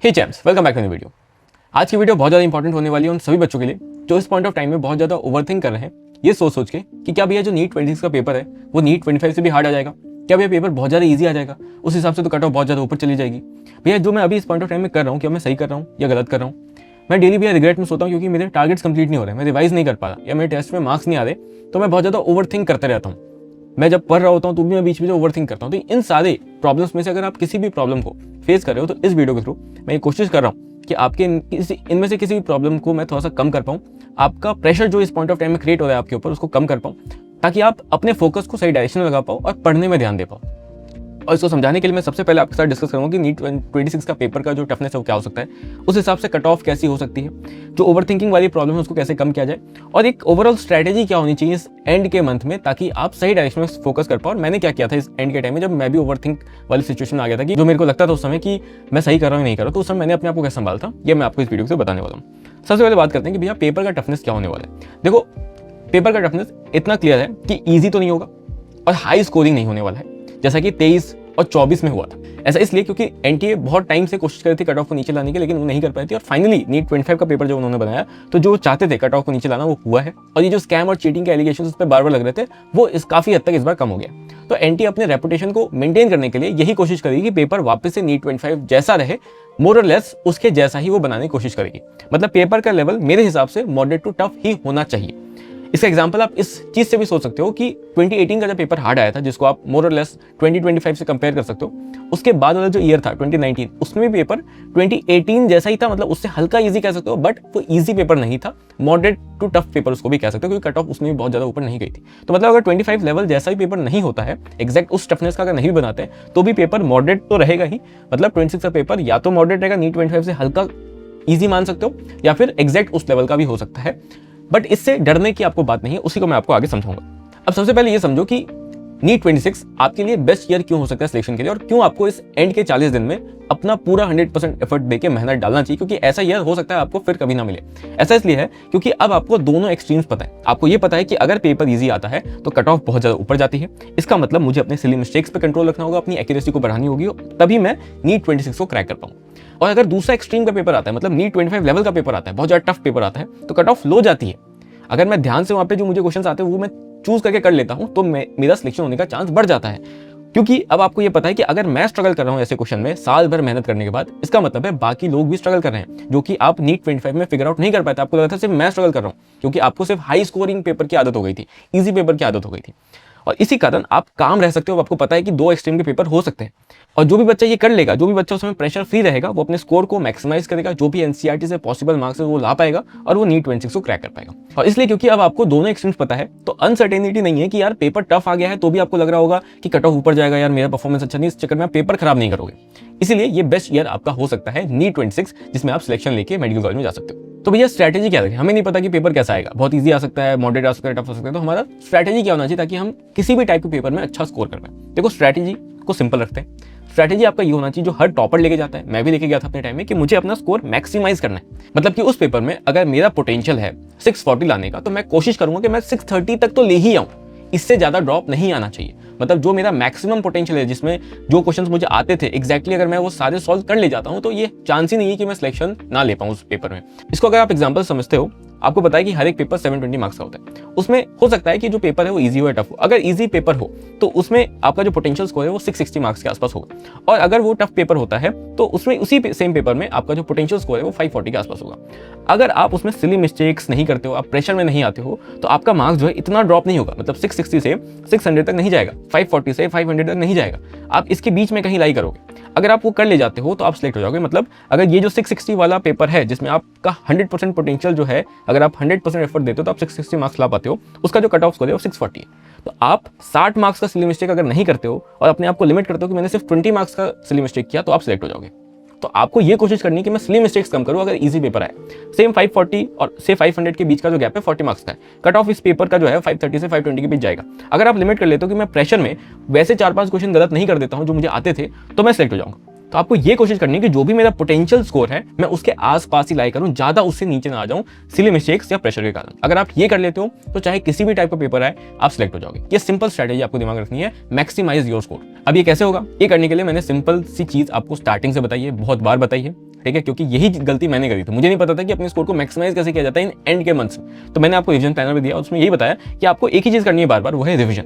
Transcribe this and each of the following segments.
Hey champs, welcome back to the video. आज की video बहुत ज़्यादा इंपॉर्टेंट होने वाली है उन सभी बच्चों के लिए जो इस पॉइंट ऑफ टाइम में बहुत ज़्यादा ओवरथिंक कर रहे हैं, ये सोच के कि क्या भैया जो नीट 26 का पेपर है वो नीट 25 से भी हार्ड आ जाएगा, क्या भैया पेपर बहुत ज़्यादा ईजी आ जाएगा, उस हिसाब से तो कट ऑफ बहुत ज़्यादा ऊपर चली जाएगी। भैया जो मैं अभी इस पॉइंट ऑफ टाइम में कर रहा हूँ, क्या मैं सही कर रहा हूँ या गलत कर रहा हूँ। मैं डेली भैया रिग्रेट में सोता हूँ क्योंकि मेरे टारगेट्स कंप्लीट नहीं हो रहे, मैं रिवाइज नहीं कर पा रहा या मेरे टेस्ट में मार्क्स नहीं आ रहे, तो मैं बहुत ज़्यादा ओवरथिंक करते रहता हूँ। मैं जब पढ़ रहा होता हूँ तो भी मैं बीच में ओवरथिंक करता हूँ। तो इन सारे प्रॉब्लम्स में से अगर आप किसी भी प्रॉब्लम को फेस कर रहे हो तो इस वीडियो के थ्रू मैं ये कोशिश कर रहा हूँ कि आपके इनमें से किसी भी प्रॉब्लम को मैं थोड़ा सा कम कर पाऊँ, आपका प्रेशर जो इस पॉइंट ऑफ टाइम में क्रिएट हो रहा है आपके ऊपर उसको कम कर पाऊँ, ताकि आप अपने फोकस को सही डायरेक्शन में लगा पाओ और पढ़ने में ध्यान दे पाओ। और इसको समझाने के लिए मैं सबसे पहले आपके साथ डिस्कस करूंगा कि नीट 26 का पेपर का जो टफनेस है वो क्या हो सकता है, उस हिसाब से कट ऑफ कैसी हो सकती है, जो ओवरथिंकिंग वाली प्रॉब्लम है उसको कैसे कम किया जाए, और एक ओवरऑल स्ट्रैटेजी क्या होनी चाहिए इस एंड के मंथ में ताकि आप सही डायरेक्शन में फोकस कर पाओ। और मैंने क्या किया था इस एंड के टाइम में जब मैं भी ओवरथिंक वाली सिचुएशन में आ गया था कि जो मेरे को लगता था उस समय कि मैं सही कर रहा हूँ नहीं कर रहा, तो उस समय मैंने अपने आप को कैसे संभाला था ये मैं आपको इस वीडियो से बताने वाला हूँ। सबसे पहले बात करते हैं कि भैया पेपर का टफनेस क्या होने वाला है। देखो, पेपर का टफनेस इतना क्लियर है कि ईजी तो नहीं होगा और हाई स्कोरिंग नहीं होने वाला है जैसा कि 23 और 24 में हुआ था। ऐसा इसलिए क्योंकि एनटीए बहुत टाइम से कोशिश कर रही थी कट ऑफ को नीचे लाने की, लेकिन वो नहीं कर पाई थी। और फाइनली नीट 25 का पेपर जो उन्होंने बनाया तो जो चाहते थे कट ऑफ को नीचे लाना वो हुआ है। और ये जो स्कैम और चीटिंग के एलिगेशन उस पर बार बार लग रहे थे वो काफी हद तक इस बार कम हो गया। तो एनटीए अपने रेपुटेशन को मेंटेन करने के लिए यही कोशिश करेगी कि पेपर वापस से नीट 25 जैसा रहे, मोर और लेस उसके जैसा ही वो बनाने की कोशिश करेगी। मतलब पेपर का लेवल मेरे हिसाब से मॉडरेट टू टफ ही होना चाहिए। इसका एग्जांपल आप इस चीज से भी सोच सकते हो कि 2018 का जो पेपर हार्ड आया था, जिसको आप मोर और लेस 2025 से कंपेयर कर सकते हो, उसके बाद वाला जो ईयर था 2019, उसमें भी पेपर 2018 जैसा ही था। मतलब उससे हल्का इजी कह सकते हो, बट वो इजी पेपर नहीं था, मॉडरेट टू टफ पेपर उसको भी कह सकते हो, क्योंकि कट ऑफ उसमें भी बहुत ज्यादा ऊपर नहीं गई थी। तो मतलब अगर 25 लेवल जैसा ही पेपर नहीं होता है, एग्जैक्ट उस टफनेस का अगर नहीं बनाते तो भी पेपर मॉडरेट तो रहेगा ही। मतलब 26 का पेपर या तो मॉडरेट रहेगा, नीट 25 से हल्का ईजी मान सकते हो, या फिर एग्जैक्ट उस लेवल का भी हो सकता है। बट इससे डरने की आपको बात नहीं है, उसी को मैं आपको आगे समझाऊंगा। अब सबसे पहले ये समझो कि नीट 26 आपके लिए बेस्ट ईयर क्यों हो सकता है सिलेक्शन के लिए, और क्यों आपको इस एंड के 40 दिन में अपना पूरा 100% एफर्ट देके मेहनत डालना चाहिए, क्योंकि ऐसा ईयर हो सकता है आपको फिर कभी ना मिले। ऐसा इसलिए है क्योंकि अब आपको दोनों एक्सट्रीम्स पता है। आपको ये पता है कि अगर पेपर ईजी आता है तो कट ऑफ बहुत ज्यादा ऊपर जाती है। इसका मतलब मुझे अपने सिली मिस्टेक्स पे कंट्रोल रखना होगा, अपनी एक्यूरेसी को बढ़ानी होगी, तभी मैं नीट 26 को क्रैक कर पाऊँ। और अगर दूसरा एक्सट्रीम का पेपर आता है, मतलब नीट 25 लेवल का पेपर आता है, बहुत ज्यादा टफ पेपर आता है, तो कट ऑफ लो जाती है। अगर मैं ध्यान से वहां पे जो मुझे क्वेश्चंस आते हैं वो मैं चूज करके कर लेता हूं तो मेरा सिलेक्शन होने का चांस बढ़ जाता है। क्योंकि अब आपको ये पता है कि अगर मैं स्ट्रगल कर रहा हूं ऐसे क्वेश्चन में साल भर मेहनत करने के बाद, इसका मतलब है बाकी लोग भी स्ट्रगल कर रहे हैं, जो कि आप नीट 25 में फिगर आउट नहीं कर पाए थे। आपको लगा था सिर्फ मैं स्ट्रगल कर रहा हूं, क्योंकि आपको सिर्फ हाई स्कोरिंग पेपर की आदत हो गई थी, इजी पेपर की आदत हो गई थी। और इसी कारण आप काम रह सकते हो। आपको पता है कि दो एक्सट्रीम के पेपर हो सकते हैं, और जो भी बच्चा ये कर लेगा, जो भी बच्चा उसमें प्रेशर फ्री रहेगा, वो अपने स्कोर को मैक्सिमाइज करेगा, जो भी एनसीईआरटी से पॉसिबल मार्क्स है वो ला पाएगा और वो नीट 26 को क्रैक कर पाएगा। और इसलिए क्योंकि अब आपको दोनों एक्सट्रीम्स पता है, तो अनसर्टेनिटी नहीं है कि यार पेपर टफ आ गया है तो भी आपको लग रहा होगा कि कट ऑफ ऊपर जाएगा, यार मेरा परफॉर्मेंस अच्छा नहीं, इस चक्कर में आप पेपर खराब नहीं करोगे। इसीलिए ये बेस्ट ईयर आपका हो सकता है नीट 26, जिसमें आप सिलेक्शन लेके मेडिकल कॉलेज में जा सकते हो। तो भैया स्ट्रैटेजी क्या रखें? हमें नहीं पता कि पेपर कैसा आएगा, बहुत इजी आ सकता है, मॉडरेट आ सकता है, टफ हो सकता है। तो हमारा स्ट्रैटेजी क्या होना चाहिए ताकि हम किसी भी टाइप के पेपर में अच्छा स्कोर कर पाए? देखो, स्ट्रैटेजी को सिंपल रखते हैं। स्ट्रैटेजी आपका ये होना चाहिए जो हर टॉपर लेके जाता है, मैं भी लेके गया था अपने टाइम में, कि मुझे अपना स्कोर मैक्सिमाइज करना है। मतलब कि उस पेपर में अगर मेरा पोटेंशियल है 640 लाने का, तो मैं कोशिश करूंगा कि मैं 630 तक तो ले ही आऊं, इससे ज्यादा ड्रॉप नहीं आना चाहिए। मतलब जो मेरा मैक्सिमम पोटेंशियल है, जिसमें जो क्वेश्चंस मुझे आते थे एग्जैक्टली अगर मैं वो सारे सॉल्व कर ले जाता हूं, तो ये चांस ही नहीं है कि मैं सिलेक्शन ना ले पाऊं उस पेपर में। इसको अगर आप एग्जांपल समझते हो, आपको पता है कि हर एक पेपर 720 मार्क्स का होता है। उसमें हो सकता है कि जो पेपर है वो इजी हो या टफ हो। अगर इजी पेपर हो तो उसमें आपका जो पोटेंशियल स्कोर है वो 660 मार्क्स के आसपास होगा, और अगर वो टफ पेपर होता है तो उसमें उसी सेम पेपर में आपका जो पोटेंशियल स्कोर है वो 540 के आसपास होगा। अगर आप उसमें सिली मिस्टेक्स नहीं करते हो, आप प्रेशर में नहीं आते हो, तो आपका मार्क्स जो है इतना ड्रॉप नहीं होगा। मतलब 660 से 600 तक नहीं जाएगा, 540 से 500 तक नहीं जाएगा, आप इसके बीच में कहीं लाई करोगे। अगर आप वो कर ले जाते हो तो आप सिलेक्ट हो जाओगे। मतलब अगर ये जो 660 वाला पेपर है, जिसमें आपका 100% पोटेंशियल जो है, अगर आप 100% एफर्ट देते हो तो आप 660 मार्क्स ला पाते हो, उसका जो कट ऑफ स्कोर है वो 640 है। तो आप 60 मार्क्स का सिली मिस्टेक अगर नहीं करते हो और अपने आप को लिमिट करते हो कि मैंने सिर्फ 20 मार्क्स का सिली मिस्टेक किया, तो आप सिलेक्ट हो जाओगे। तो आपको ये कोशिश करनी है कि मैं सिली मिस्टेक्स कम करूं अगर इजी पेपर आए। सेम 540 और से 500 के बीच का जो गैप है 40 मार्क्स का है, कट ऑफ इस पेपर का जो है 530 से 520 के बीच जाएगा। अगर आप लिमिट कर लेते हो कि मैं प्रेशर में वैसे 4-5 क्वेश्चन गलत नहीं कर देता हूं जो मुझे आते थे, तो मैं सिलेक्ट हो जाऊंगा। तो आपको ये कोशिश करनी है कि जो भी मेरा पोटेंशियल स्कोर है मैं उसके आसपास ही लाई करूं, ज्यादा उससे नीचे ना आ जाऊं सिली मिस्टेक्स या प्रेशर के कारण। अगर आप ये कर लेते हो तो चाहे किसी भी टाइप का पेपर आए आप सिलेक्ट हो जाओगे। ये सिंपल स्ट्रैटेजी आपको दिमाग रखनी है, मैक्सिमाइज योर स्कोर। अब ये कैसे होगा? ये करने के लिए मैंने सिंपल सी चीज आपको स्टार्टिंग से बताई है, बहुत बार बताई है। ठीक है, क्योंकि यही गलती मैंने करी थी। मुझे नहीं पता था कि अपने स्कोर को मैक्सिमाइज कैसे किया जाता है इन एंड के मंथ्स में। तो मैंने आपको रिविजन प्लानर भी दिया, उसमें यही बताया कि आपको एक ही चीज़ करनी है बार बार, वो है रिविजन।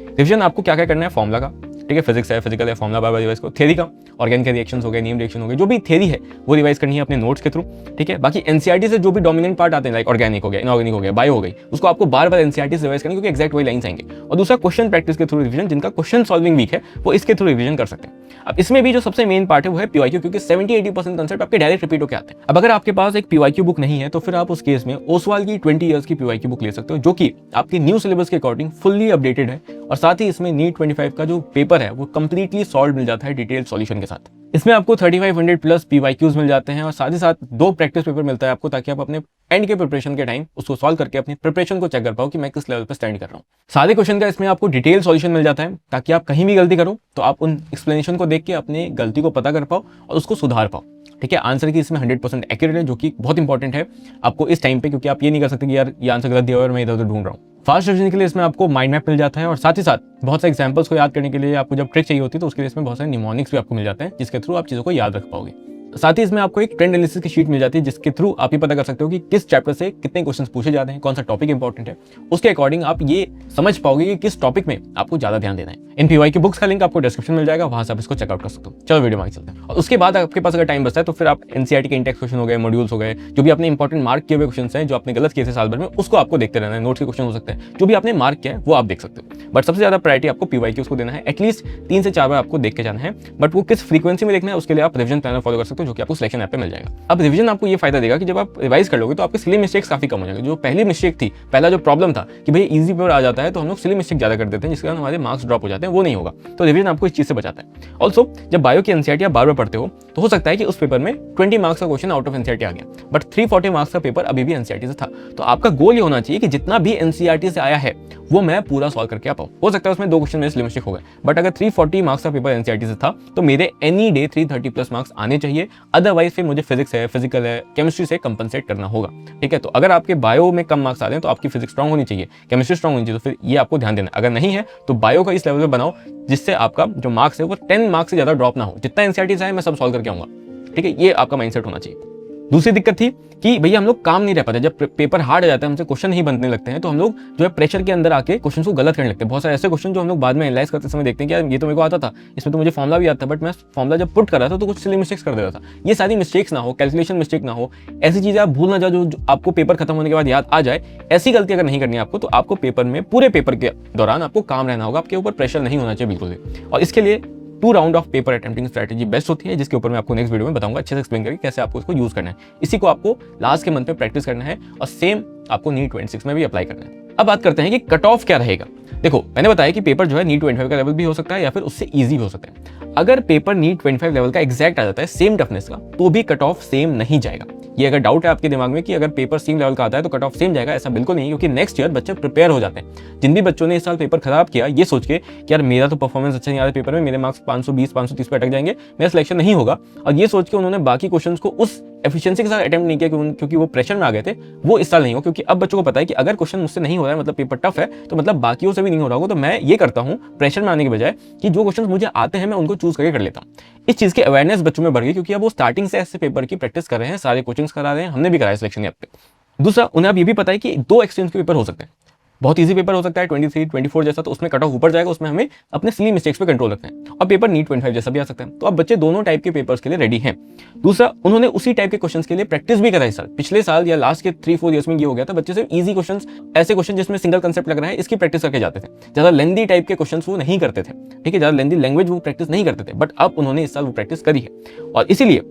रिविजन आपको क्या क्या करना है, फॉर्मूला का, ठीक है, फिजिक्स है, फिजिकल है, फॉर्मूला बार बार रिवाइज करो, थ्योरी का, ऑर्गेनिक के रिएक्शंस हो गए, नीम रिएक्शन हो गए, जो भी थ्योरी है वो रिवाइज करनी है अपने नोट्स के थ्रू, ठीक है। बाकी एनसीईआरटी से जो भी डोमिनेंट पार्ट आते हैं, लाइक ऑर्गेनिक हो गया, इनऑर्गेनिक हो गया, बायो हो गई, उसको आपको बार बार एनसीईआरटी से रिवाइज करनी, क्योंकि एक्जैक्ट वही लाइन्स आएंगे। और दूसरा क्वेश्चन प्रैक्टिस के थ्रू रिविजन, जिनका क्वेश्चन सॉल्विंग वीक है वो इसके थ्रू रिविजन कर सकते हैं। अब इसमें भी जो सबसे मेन पार्ट है वो है पीवाईक्यू, क्योंकि 70-80% कंसेप्ट आपके डायरेक्ट रिपीट होकर आते हैं। अब अगर आपके पास एक पीवाईक्यू बुक नहीं है तो फिर आप उस केस में ओसवाल की 20 ईयर्स की पीवाईक्यू बुक ले सकते हो, जो कि आपके न्यू सिलेबस के अकॉर्डिंग फुल्ली अपडेटेड है, और साथ ही इसमें नीट 25 का जो पेपर है वो कंप्लीटली सॉल्व मिल जाता है डिटेल सॉल्यूशन के साथ। इसमें आपको 3500 प्लस पीवाईक्यूज मिल जाते हैं, और साथ ही साथ 2 प्रैक्टिस पेपर मिलता है आपको, ताकि आप अपने एंड के प्रिपरेशन के टाइम उसको सॉल्व करके अपनी प्रिपरेशन को चेक कर पाओ कि मैं किस लेवल पर स्टैंड कर रहा हूँ। सारे क्वेश्चन का इसमें आपको डिटेल सॉल्यूशन मिल जाता है, ताकि आप कहीं भी गलती करो तो आप उन एक्सप्लेनेशन को देख के अपनी गलती को पता कर पाओ और उसको सुधार पाओ, ठीक है। आंसर की इसमें 100% एक्यूरेट है, जो कि बहुत इंपॉर्टेंट है आपको इस टाइम पे, क्योंकि आप ये नहीं कर सकते कि यार ये आंसर गलत दिया और मैं इधर उधर ढूंढ रहा हूँ। फास्ट रिविजन के लिए इसमें आपको माइंड मैप मिल जाता है, और साथ ही साथ बहुत सारे एग्जांपल्स को याद करने के लिए आपको जब ट्रिक चाहिए होती है तो उसके लिए इसमें बहुत सारे निमोनिक्स भी आपको मिल जाते हैं, जिसके थ्रू आप चीज़ों को याद रख पाओगे। साथ ही इसमें आपको एक ट्रेंड एनालिसिस की शीट मिल जाती है, जिसके थ्रू आप ये पता कर सकते हो कि किस चैप्टर से कितने क्वेश्चंस पूछे जाते हैं, कौन सा टॉपिक इंपॉर्टेंट है, उसके अकॉर्डिंग आप ये समझ पाओगे कि किस टॉपिक में आपको ज्यादा ध्यान देना है। इन पीवाईक्यू बुक्स का लिंक आपको डिस्क्रिप्शन मिल जाएगा, वहां से आप इसको चेकआउट कर सकते हो। चलो वीडियो में आगे चलते हैं। और उसके बाद आपके पास अगर टाइम बचता है तो फिर आप एनसीईआरटी के इंटेक्स क्वेश्चन हो गए, मॉड्यूल्स हो गए, जो भी आपने इंपॉर्टेंट मार्क किए हुए क्वेश्चन हैं, जो आपने गलत किए थे साल भर में, उसको आपको देखते रहना है। नोट्स के क्वेश्चन हो सकते हैं, जो भी आपने मार्क किया है वो आप देख सकते हो, बट सबसे ज्यादा प्रायोरिटी आपको पीवाईक्यूज को देना है। एटलीस्ट 3 से 4 बार आपको देख के जाना है, बट वो किस फ्रीक्वेंसी में देखना है उसके लिए आप रिविजन प्लानर फॉलो कर सकते हो, जो कि आपको सिलेक्शन ऐप पे मिल जाएगा। अब रिवीजन आपको ये फायदा देगा कि जब आप रिवाइज कर लोगे तो आपके सिली मिस्टेक्स काफी कम हो जाएंगे। जो पहली मिस्टेक थी, पहला जो प्रॉब्लम था कि भाई इजी पेपर आ जाता है तो हम लोग सिली मिस्टेक ज्यादा कर देते हैं, जिसके कारण हमारे मार्क्स ड्रॉप हो जाते हैं, वो नहीं होगा। तो रिवीजन आपको इस चीज से बचाता है। ऑल्सो जब बायो की एनसीईआरटी आप बार बार पढ़ते हो तो हो सकता है कि उस पेपर में 20 मार्क्स का क्वेश्चन आउट ऑफ एनसीईआरटी आ गया, बट 340 मार्क्स का पेपर अभी भी एनसीईआरटी से था। तो आपका गोल ये होना चाहिए कि जितना भी एनसीईआरटी से आया है वो मैं पूरा सॉल्व करके आ पाऊं। हो सकता है उसमें 2 क्वेश्चन मेरे सिली मिस्टेक हो गए, बट अगर 340 मार्क्स का पेपर एनसीईआरटी से था तो मेरे एनी डे 330 प्लस मार्क्स आने चाहिए, अदरवाइज फिर मुझे फिजिक्स है, फिजिकल है, केमिस्ट्री से कंपनसेट करना होगा, ठीक है। तो अगर आपके बायो में कम मार्क्स आ रहे हैं तो आपकी फिजिक्स स्ट्रांग होनी चाहिए, केमिस्ट्री स्ट्रांग होनी चाहिए, तो फिर ये आपको ध्यान देना है। अगर नहीं है तो बायो का इस लेवल पे बनाओ जिससे आपका जो मार्क्स है वो 10 मार्क्स से ज्यादा ड्रॉप ना हो। जितना एनसीईआरटी से है मैं सब सॉल्व करके आऊंगा, ठीक है, ये आपका माइंडसेट होना चाहिए। दूसरी दिक्कत थी कि भैया हम लोग काम नहीं रह पाते, जब पेपर हार्ड आ जाता है, हमसे क्वेश्चन नहीं बनने लगते हैं, तो हम लोग जो है प्रेशर के अंदर आके क्वेश्चन को गलत करने लगते हैं। बहुत सारे ऐसे क्वेश्चन जो हम लोग बाद में एनालाइज करते समय देखते हैं कि यार ये तो मेरे को आता था, इसमें तो मुझे फॉर्मुला भी आता था, बट मैं फॉर्मुला जब पुट कर रहा था तो कुछ सिली मिस्टेक्स कर देता था। ये सारी मिस्टेक्स ना हो, कैलकुलेशन मिस्टेक ना हो, ऐसी चीजें आप भूल ना जाओ जो आपको पेपर खत्म होने के बाद याद आ जाए। ऐसी गलती अगर नहीं करनी है आपको, तो आपको पेपर में पूरे पेपर के दौरान आपको काम रहना होगा, आपके ऊपर प्रेशर नहीं होना चाहिए बिल्कुल भी। और इसके लिए 2 round of paper attempting strategy best होती है, जिसके ऊपर मैं आपको नेक्स्ट वीडियो में बताऊंगा अच्छे से एक्सप्लेन करके कैसे आपको इसको यूज करना है। इसी को आपको लास्ट के मंथ में प्रैक्टिस करना है और सेम आपको नीट 26 में भी अप्लाई करना है। अब बात करते हैं कि कट ऑफ क्या रहेगा। देखो मैंने बताया कि पेपर जो है नीट 25 का लेवल भी हो सकता है या फिर उससे ईजी भी हो सकता है। अगर पेपर नीट 25 लेवल का एग्जैक्ट आ जाता है सेम टफनेस का, तो भी कट ऑफ सेम नहीं जाएगा। ये अगर डाउट है आपके दिमाग में कि अगर पेपर सेम लेवल का आता है तो कट ऑफ सेम जाएगा, ऐसा बिल्कुल नहीं है, क्योंकि नेक्स्ट ईयर बच्चे प्रिपेयर हो जाते हैं। जिन भी बच्चों ने इस साल पेपर खराब किया ये सोच के कि यार मेरा तो परफॉर्मेंस अच्छा नहीं आ रहा पेपर में, मेरे मार्क्स 520 530 पे अटक जाएंगे, मेरा सिलेक्शन नहीं होगा, और ये सोच के उन्होंने बाकी क्वेश्चंस को उस एफिशिएंसी के साथ अटेम्प्ट नहीं किया क्योंकि वो प्रेशर में आ गए थे, वो इस साल नहीं हो। क्योंकि अब बच्चों को पता है कि अगर क्वेश्चन मुझसे नहीं हो रहा है मतलब पेपर टफ है, तो मतलब बाकियों से भी नहीं हो रहा होगा। तो मैं ये करता हूँ प्रेशर में आने के बजाय कि जो क्वेश्चन मुझे आते हैं मैं उनको चूज करके कर लेता हूँ। इस चीज की अवेयरनेस बच्चों में बढ़ गई, क्योंकि अब वो स्टार्टिंग से ऐसे पेपर की प्रैक्टिस कर रहे हैं, सारे कोचिंग्स करा रहे हैं, हमने भी कराया सिलेक्शन ऐप पे। दूसरा, उन्हें अब ये भी पता है कि 2 एक्सचेंज के पेपर हो सकते हैं। बहुत इजी पेपर हो सकता है 23, 24 जैसा, तो उसमें कट ऑफ ऊपर जाएगा, उसमें हमें अपने सिली मिस्टेक्स पे कंट्रोल रखना है। और पेपर नीट 25 जैसा भी आ सकता है। तो अब बच्चे दोनों टाइप के पेपर्स के लिए रेडी हैं। दूसरा, उन्होंने उसी टाइप के क्वेश्चंस के लिए प्रैक्टिस भी कराई सर। पिछले साल या लास्ट के 3-4 ईयर्स में ये हो गया था, बच्चे सिर्फ इजी क्वेश्चंस, ऐसे क्वेश्चन जिसमें सिंगल कंसेप्ट लग रहा है, इसकी प्रैक्टिस करके जाते थे। ज्यादा लेंदी टाइप के क्वेश्चंस वो नहीं करते थे, ठीक है, ज्यादा लेंदी लैंग्वेज वो प्रैक्टिस नहीं करते थे। बट अब उन्होंने इस साल वो प्रैक्टिस करी है, और इसीलिए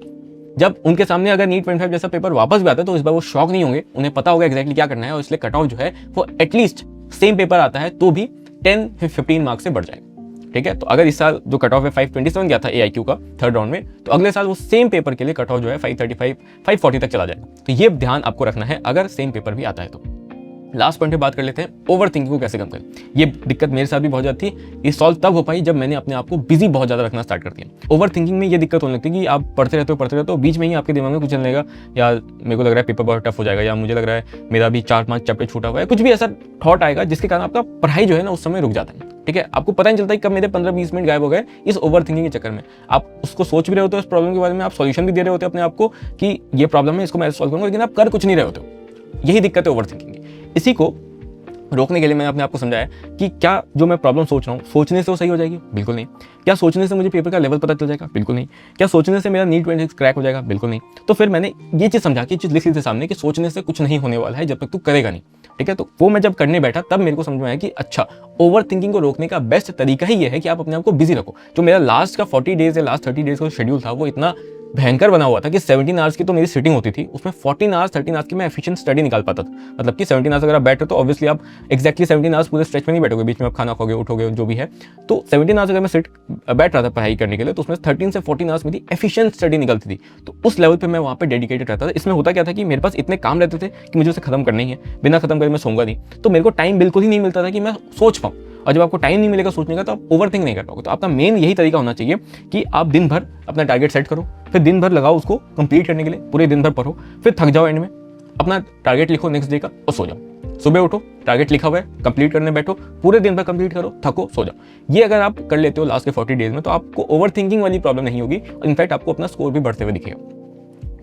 जब उनके सामने अगर नीट 25 जैसा पेपर वापस भी आता है तो इस बार वो शॉक नहीं होंगे, उन्हें पता होगा एक्जैक्टली क्या करना है। और इसलिए कट ऑफ जो है वो एटलीस्ट सेम पेपर आता है तो भी 10-15 मार्क्स से बढ़ जाएगा, ठीक है। तो अगर इस साल जो कट ऑफ है 527 गया था AIQ का 3rd राउंड में, तो अगले साल वो सेम पेपर के लिए कट ऑफ जो है 535 540 तक चला जाएगा। तो ये ध्यान आपको रखना है अगर सेम पेपर भी आता है तो। लास्ट पॉइंट पे बात कर लेते हैं, ओवर थिंकिंग को कैसे कम करें। ये दिक्कत मेरे साथ भी बहुत ज्यादा थी। ये सॉल्व तब हो पाई जब मैंने अपने आप को बिजी बहुत ज्यादा रखना स्टार्ट कर दिया। ओवर थिंकिंग में ये दिक्कत होने लगती है कि आप पढ़ते रहते हो, बीच में ही आपके दिमाग में कुछ चलने लगेगा, यार मेरे को लग रहा है पेपर बहुत टफ हो जाएगा, या मुझे लग रहा है मेरा भी 4-5 चैप्टर छूटा हुआ है, कुछ भी ऐसा थॉट आएगा जिसके कारण आपका पढ़ाई जो है ना उस समय रुक जाता है। ठीक है, आपको पता नहीं चलता कि कब मेरे 15-20 मिनट गायब हो गए इस ओवर थिंकिंग के चक्कर में। आप उसको सोच भी रहे होते हो, इस प्रॉब्लम के बारे में आप सॉल्यूशन भी दे रहे होते हो अपने आप को कि ये प्रॉब्लम है, इसको मैं सॉल्व करूंगा, लेकिन आप कर कुछ नहीं रहे होते हो। यही दिक्कत है ओवर थिंकिंग की। इसी को रोकने के लिए मैंने अपने आप को समझाया कि क्या जो मैं प्रॉब्लम सोच रहा हूँ सोचने से वो सही हो जाएगी? बिल्कुल नहीं। क्या सोचने से मुझे पेपर का लेवल पता चल जाएगा? बिल्कुल नहीं। क्या सोचने से मेरा नीट 26 क्रैक हो जाएगा? बिल्कुल नहीं। तो फिर मैंने ये चीज़ समझा कि चीज़ लिख ली थी सामने कि सोचने से कुछ नहीं होने वाला है जब तक तू करेगा नहीं। ठीक है, तो वो मैं जब करने बैठा तब मेरे को समझ में आया कि अच्छा, ओवर थिंकिंग को रोकने का बेस्ट तरीका ही ये है कि आप अपने आप को बिजी रखो। जो मेरा लास्ट का 40 डेज या लास्ट 30 डेज का शेड्यूल था वो इतना भयंकर बना हुआ था कि 17 आवर्स की तो मेरी सिटिंग होती थी, उसमें 14 आवर्स 13 आवर्स की मैं एफिशिएंट स्टडी निकाल पाता था। मतलब कि 17 आवर्स अगर आप बैठ रहे हो तो ऑब्वियसली आप एक्जैक्टली 17 आवर्स पूरे स्ट्रेच में नहीं बैठोगे, बीच में आप खाना खाओगे, उठोगे, जो भी है। तो 17 आवर्स अगर मैं बैठ रहा था पढ़ाई करने के लिए तो उसमें 13 से 14 आवर्स मेरी एफिशिएंट स्टडी निकलती थी। तो उस लेवल पर मैं वहाँ पर डेडिकेटेड रहता था। इसमें होता क्या था कि मेरे पास इतने काम रहते थे कि मुझे उसे खत्म करना ही है, बिना खत्म करे मैं सोऊंगा नहीं। तो मेरे को टाइम बिल्कुल ही नहीं मिलता था कि मैं सोच पाऊँ, और जब आपको टाइम नहीं मिलेगा सोचने का तो आप ओवर थिंक नहीं कर पाओगे। तो आपका मेन यही तरीका होना चाहिए कि आप दिन भर अपना टारगेट सेट करो, फिर दिन भर लगाओ उसको कंप्लीट करने के लिए, पूरे दिन भर पढ़ो, फिर थक जाओ, एंड में अपना टारगेट लिखो नेक्स्ट डे का और सो जाओ। सुबह उठो, टारगेट लिखा हुआ है, कंप्लीट करने बैठो, पूरे दिन भर कंप्लीट करो, थको, सो जाओ। ये अगर आप कर लेते हो लास्ट के 40 डेज में तो आपको ओवर थिंकिंग वाली प्रॉब्लम नहीं होगी, और इनफैक्ट आपको अपना स्कोर भी बढ़ते हुए दिखेगा।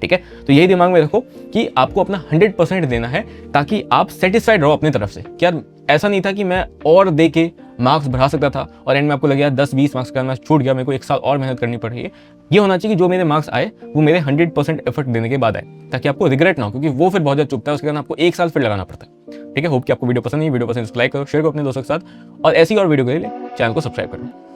ठीक है, तो यही दिमाग में रखो कि आपको अपना 100% देना है ताकि आप सेटिस्फाइड रहो अपनी तरफ से। क्या ऐसा नहीं था कि मैं और दे के मार्क्स बढ़ा सकता था और एंड में आपको लगे 10-20 मार्क्स का मैं छूट गया, मेरे को एक साल और मेहनत करनी पड़ रही है। ये होना चाहिए कि जो मेरे मार्क्स आए वो मेरे 100% एफर्ट देने के बाद आए, ताकि आपको रिग्रेट ना हो, क्योंकि वो फिर बहुत ज़्यादा चुभता है, उसके कारण आपको एक साल फिर लगाना पड़ता है। ठीक है, होप कि आपको वीडियो पसंद नहीं, वीडियो पसंद लाइक करो, शेयर करो अपने दोस्तों के साथ, और ऐसी और वीडियो के लिए चैनल को सब्सक्राइब करो।